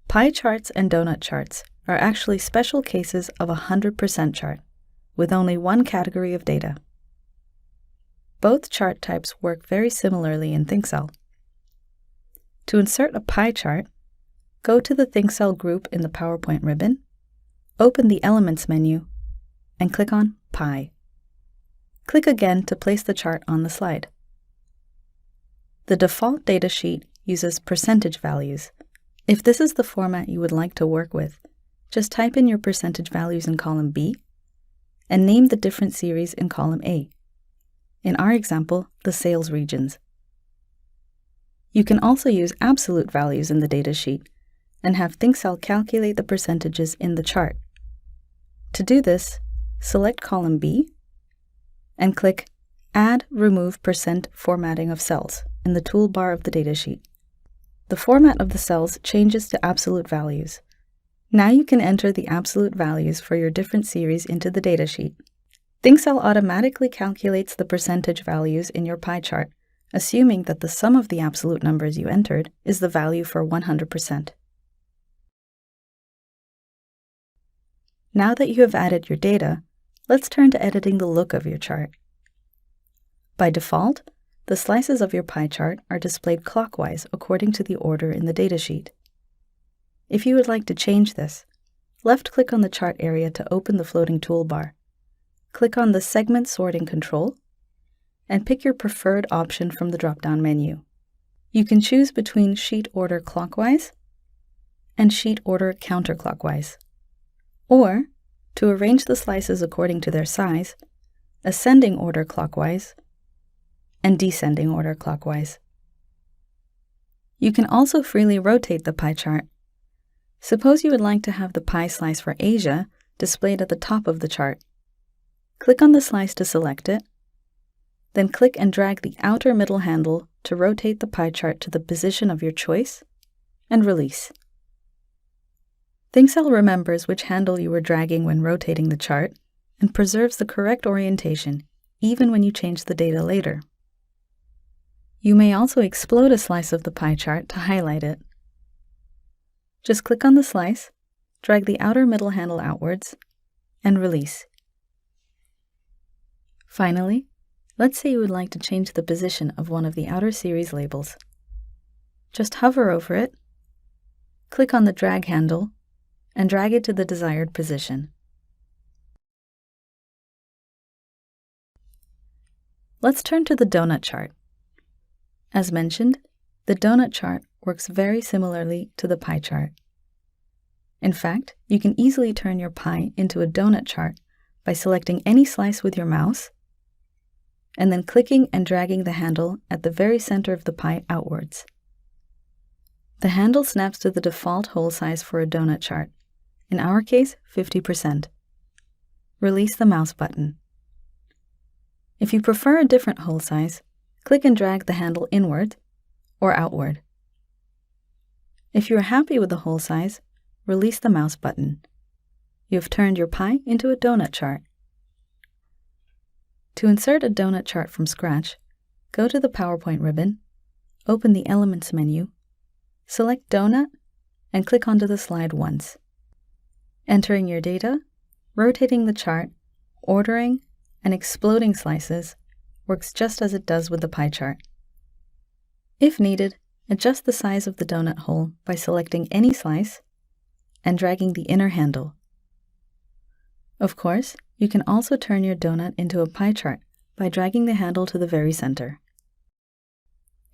Pie charts and donut charts are actually special cases of a 100% chart, with only one category of data. Both chart types work very similarly in think-cell. To insert a pie chart, go to the think-cell group in the PowerPoint ribbon, open the Elements menu, and click on Pie. Click again to place the chart on the slide. The default datasheet uses percentage values. If this is the format you would like to work with, just type in your percentage values in column B and name the different series in column A. In our example, the sales regions. You can also use absolute values in the datasheet and have think-cell calculate the percentages in the chart. To do this, select column B and click Add Remove % Formatting of Cells in the toolbar of the datasheet. The format of the cells changes to absolute values. Now you can enter the absolute values for your different series into the datasheet. think-cell automatically calculates the percentage values in your pie chart, assuming that the sum of the absolute numbers you entered is the value for 100%. Now that you have added your data, let's turn to editing the look of your chart. By default, the slices of your pie chart are displayed clockwise according to the order in the datasheet. If you would like to change this, left-click on the chart area to open the floating toolbar. Click on the Segment Sorting control and pick your preferred option from the drop-down menu. You can choose between Sheet Order Clockwise and Sheet Order Counterclockwise, or, to arrange the slices according to their size, Ascending Order Clockwise and Descending Order Clockwise. You can also freely rotate the pie chart. Suppose you would like to have the pie slice for Asia displayed at the top of the chart. Click on the slice to select it, then click and drag the outer middle handle to rotate the pie chart to the position of your choice, and release. think-cell remembers which handle you were dragging when rotating the chart and preserves the correct orientation even when you change the data later. You may also explode a slice of the pie chart to highlight it. Just click on the slice, drag the outer middle handle outwards, and release. Finally, let's say you would like to change the position of one of the outer series labels. Just hover over it, click on the drag handle, and drag it to the desired position. Let's turn to the donut chart. As mentioned, the donut chart works very similarly to the pie chart. In fact, you can easily turn your pie into a donut chart by selecting any slice with your mouse and then clicking and dragging the handle at the very center of the pie outwards. The handle snaps to the default hole size for a donut chart, in our case 50%. Release the mouse button. If you prefer a different hole size, click and drag the handle inward or outward. If you are happy with the hole size, release the mouse button. You have turned your pie into a donut chart. To insert a donut chart from scratch, go to the PowerPoint ribbon, open the Elements menu, select Donut, and click onto the slide once. Entering your data, rotating the chart, ordering, and exploding slices works just as it does with the pie chart. If needed, adjust the size of the donut hole by selecting any slice and dragging the inner handle. Of course, you can also turn your donut into a pie chart by dragging the handle to the very center.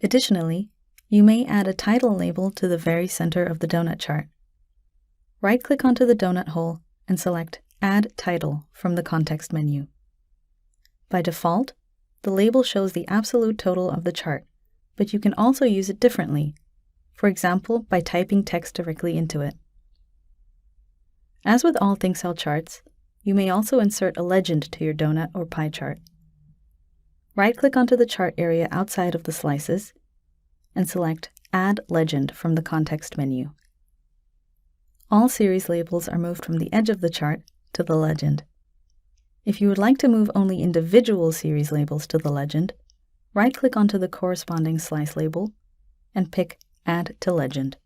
Additionally, you may add a title label to the very center of the donut chart. Right-click onto the donut hole and select Add Title from the context menu. By default, the label shows the absolute total of the chart, but you can also use it differently, for example by typing text directly into it. As with all think-cell charts, you may also insert a legend to your donut or pie chart. Right-click onto the chart area outside of the slices and select Add Legend from the context menu. All series labels are moved from the edge of the chart to the legend. If you would like to move only individual series labels to the legend, right-click onto the corresponding slice label and pick Add to Legend.